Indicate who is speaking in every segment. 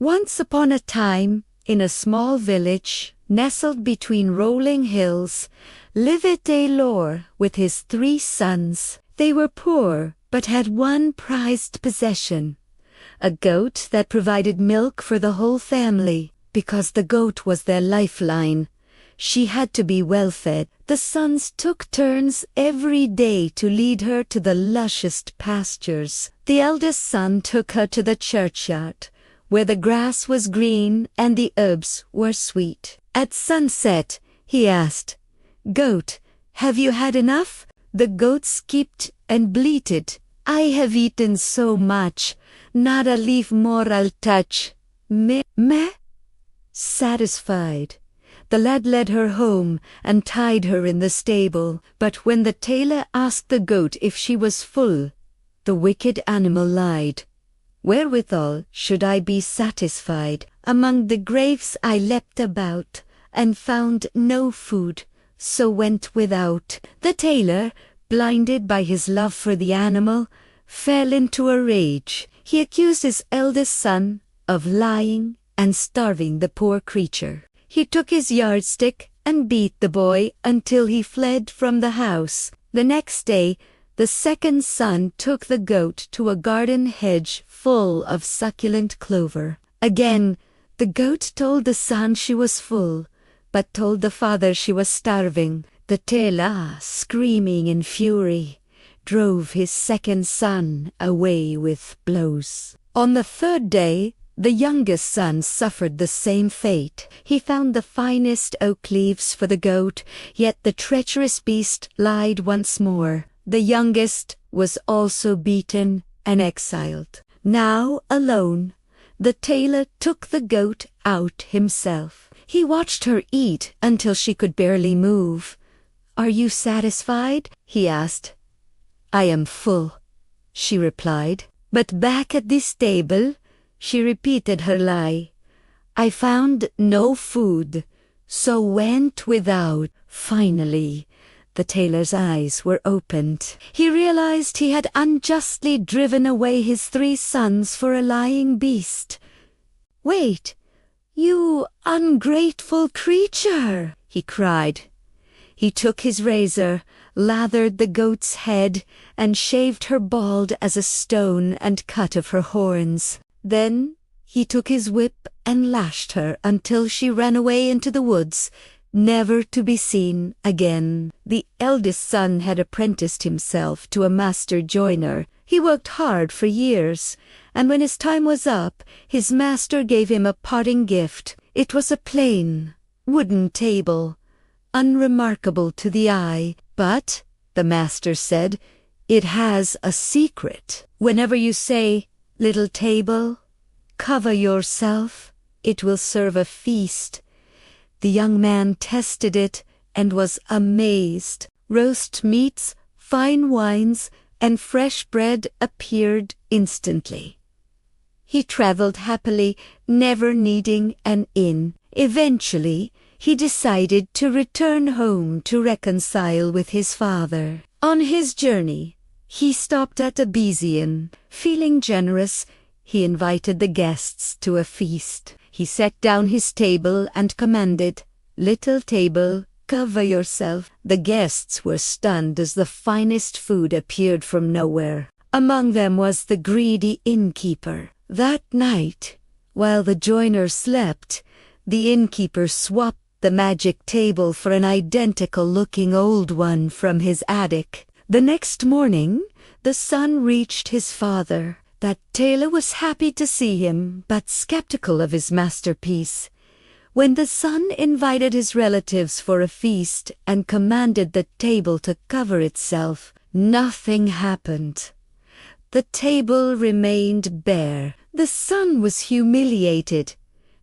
Speaker 1: Once upon a time, in a small village, nestled between rolling hills, lived a lord with his 3 sons. They were poor, but had one prized possession, a goat that provided milk for the whole family. Because the goat was their lifeline, she had to be well fed. The sons took turns every day to lead her to the lushest pastures. The eldest son took her to the churchyard, where the grass was green and the herbs were sweet. At sunset, he asked, "Goat, have you had enough?" The goat skipped and bleated, "I have eaten so much, not a leaf more I'll touch. Meh, meh." Satisfied, the lad led her home and tied her in the stable. But when the tailor asked the goat if she was full, the wicked animal lied. "Wherewithal should I be satisfied? Among the graves I leapt about, and found no food, so went without." The tailor, blinded by his love for the animal, fell into a rage. He accused his eldest son of lying and starving the poor creature. He took his yardstick and beat the boy until he fled from the house. The next day, the second son took the goat to a garden hedge full of succulent clover. Again, the goat told the son she was full, but told the father she was starving. The tailor, screaming in fury, drove his second son away with blows. On the 3rd day, the youngest son suffered the same fate. He found the finest oak leaves for the goat, yet the treacherous beast lied once more. The youngest was also beaten and exiled. Now alone, the tailor took the goat out himself. He watched her eat until she could barely move. "Are you satisfied?" he asked. "I am full," she replied. But back at the stable, she repeated her lie. "I found no food, so went without." Finally, the tailor's eyes were opened. He realized he had unjustly driven away his 3 sons for a lying beast. "Wait, you ungrateful creature!" he cried. He took his razor, lathered the goat's head, and shaved her bald as a stone and cut of her horns. Then he took his whip and lashed her until she ran away into the woods, never to be seen again. The eldest son had apprenticed himself to a master joiner. He worked hard for years, and when his time was up, his master gave him a parting gift. It was a plain, wooden table, unremarkable to the eye, but, the master said, it has a secret. Whenever you say, "Little table, cover yourself, it will serve a feast." The young man tested it and was amazed. Roast meats, fine wines, and fresh bread appeared instantly. He traveled happily, never needing an inn. Eventually, he decided to return home to reconcile with his father. On his journey, he stopped at a busy inn. Feeling generous, he invited the guests to a feast. He set down his table and commanded, "Little table, cover yourself." The guests were stunned as the finest food appeared from nowhere. Among them was the greedy innkeeper. That night, while the joiner slept, the innkeeper swapped the magic table for an identical-looking old one from his attic. The next morning, the son reached his father. That tailor was happy to see him, but skeptical of his masterpiece. When the son invited his relatives for a feast and commanded the table to cover itself, nothing happened. The table remained bare. The son was humiliated,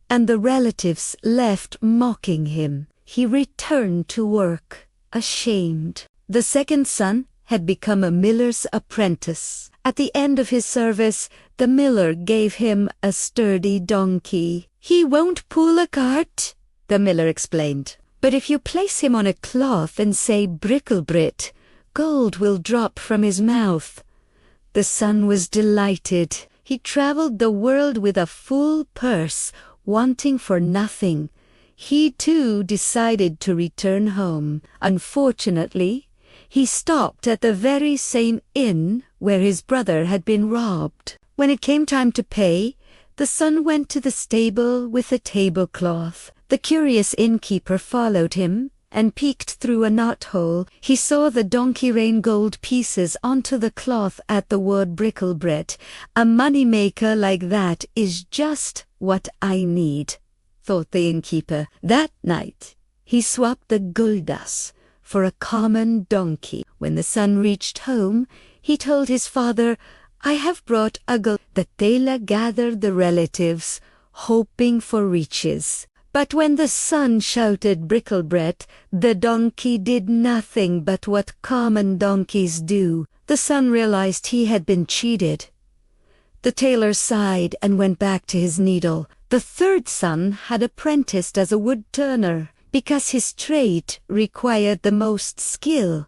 Speaker 1: and the relatives left mocking him. He returned to work, ashamed. The second son had become a miller's apprentice. At the end of his service, the miller gave him a sturdy donkey. "He won't pull a cart," the miller explained. "But if you place him on a cloth and say bricklebrit, gold will drop from his mouth." The son was delighted. He traveled the world with a full purse, wanting for nothing. He too decided to return home. Unfortunately, he stopped at the very same inn where his brother had been robbed. When it came time to pay, the son went to the stable with a tablecloth. The curious innkeeper followed him and peeked through a knothole. He saw the donkey rain gold pieces onto the cloth at the word bricklebrit. A money-maker like that is just what I need, thought the innkeeper. That night, he swapped the guldas for a common donkey. When the son reached home, he told his father, I have brought a gull. The tailor gathered the relatives, hoping for riches. But when the son shouted bricklebrit, the donkey did nothing but what common donkeys do. The son realized he had been cheated. The tailor sighed and went back to his needle. The third son had apprenticed as a wood turner, because his trade required the most skill.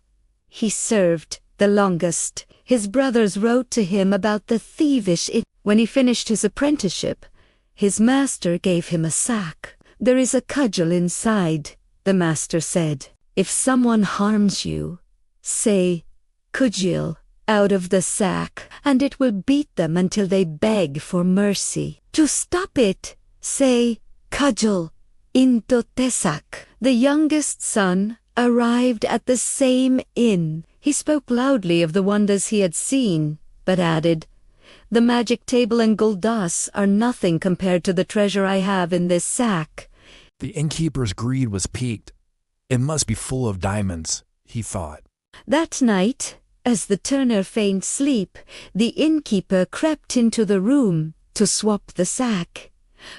Speaker 1: He served the longest. His brothers wrote to him about the thievish. When he finished his apprenticeship, his master gave him a sack. There is a cudgel inside, the master said. If someone harms you, say, Cudgel, out of the sack, and it will beat them until they beg for mercy. To stop it, say, Cudgel, into tesak. The youngest son arrived at the same inn. He spoke loudly of the wonders he had seen, but added, the magic table and guldas are nothing compared to the treasure I have in this sack.
Speaker 2: The innkeeper's greed was piqued. It must be full of diamonds, he thought.
Speaker 1: That night, as the turner feigned sleep, the innkeeper crept into the room to swap the sack.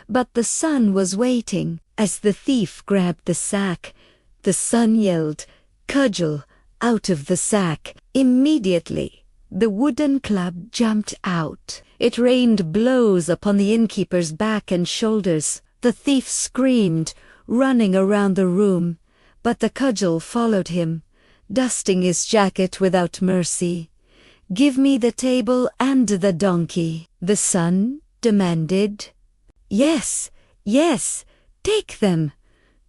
Speaker 1: But the son was waiting. As the thief grabbed the sack, the son yelled, Cudgel, out of the sack. Immediately, the wooden club jumped out. It rained blows upon the innkeeper's back and shoulders. The thief screamed, running around the room, but the cudgel followed him, dusting his jacket without mercy. Give me the table and the donkey, the son demanded. Yes, yes, take them.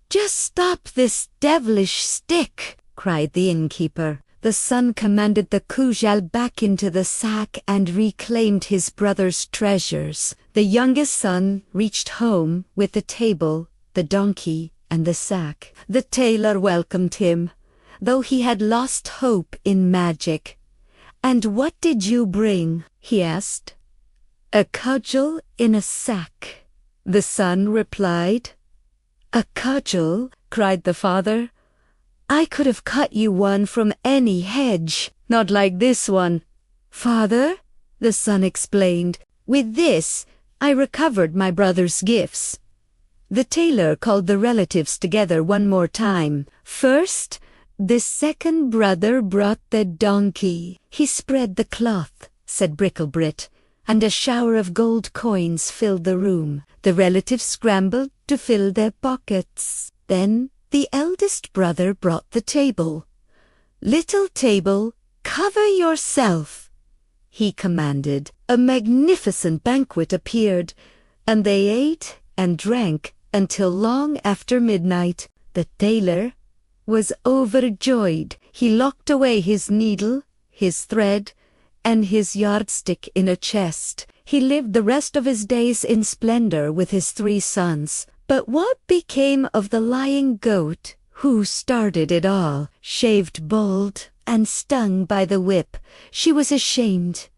Speaker 1: Just stop this devilish stick, cried the innkeeper. The son commanded the Cudgel back into the sack and reclaimed his brother's treasures. The youngest son reached home with the table, the donkey, and the sack. The tailor welcomed him, though he had lost hope in magic. And what did you bring? He asked. A cudgel in a sack, the son replied. A cudgel? Cried the father. I could have cut you one from any hedge, not like this one. Father, the son explained, with this I recovered my brother's gifts. The tailor called the relatives together one more time. First, the second brother brought the donkey. He spread the cloth, said Bricklebrit, and a shower of gold coins filled the room. The relatives scrambled to fill their pockets. Then the eldest brother brought the table. Little table, cover yourself, he commanded. A magnificent banquet appeared, and they ate and drank until long after midnight. The tailor was overjoyed. He locked away his needle, his thread, and his yardstick in a chest. He lived the rest of his days in splendor with his 3 sons. But what became of the lying goat who started it all? Shaved bald and stung by the whip, she was ashamed.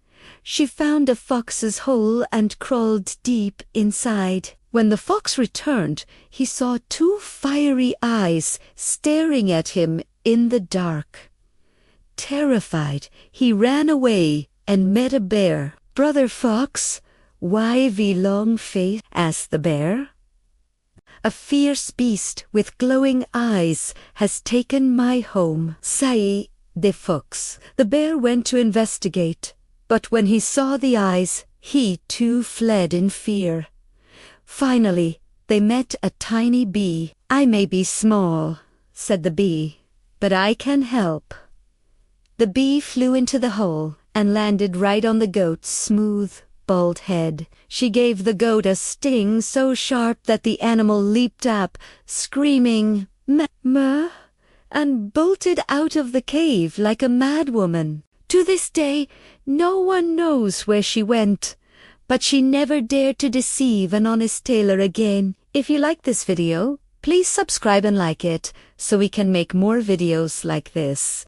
Speaker 1: She found a fox's hole and crawled deep inside. When the fox returned, he saw 2 fiery eyes staring at him in the dark. Terrified, he ran away and met a bear. Brother Fox, why the long face? Asked the bear. A fierce beast with glowing eyes has taken my home, say the fox. The bear went to investigate, but when he saw the eyes, he too fled in fear. Finally, they met a tiny bee. I may be small, said the bee, but I can help. The bee flew into the hole and landed right on the goat's smooth, bald head. She gave the goat a sting so sharp that the animal leaped up, screaming, "Meh," and bolted out of the cave like a madwoman. To this day, no one knows where she went, but she never dared to deceive an honest tailor again. If you like this video, please subscribe and like it so we can make more videos like this.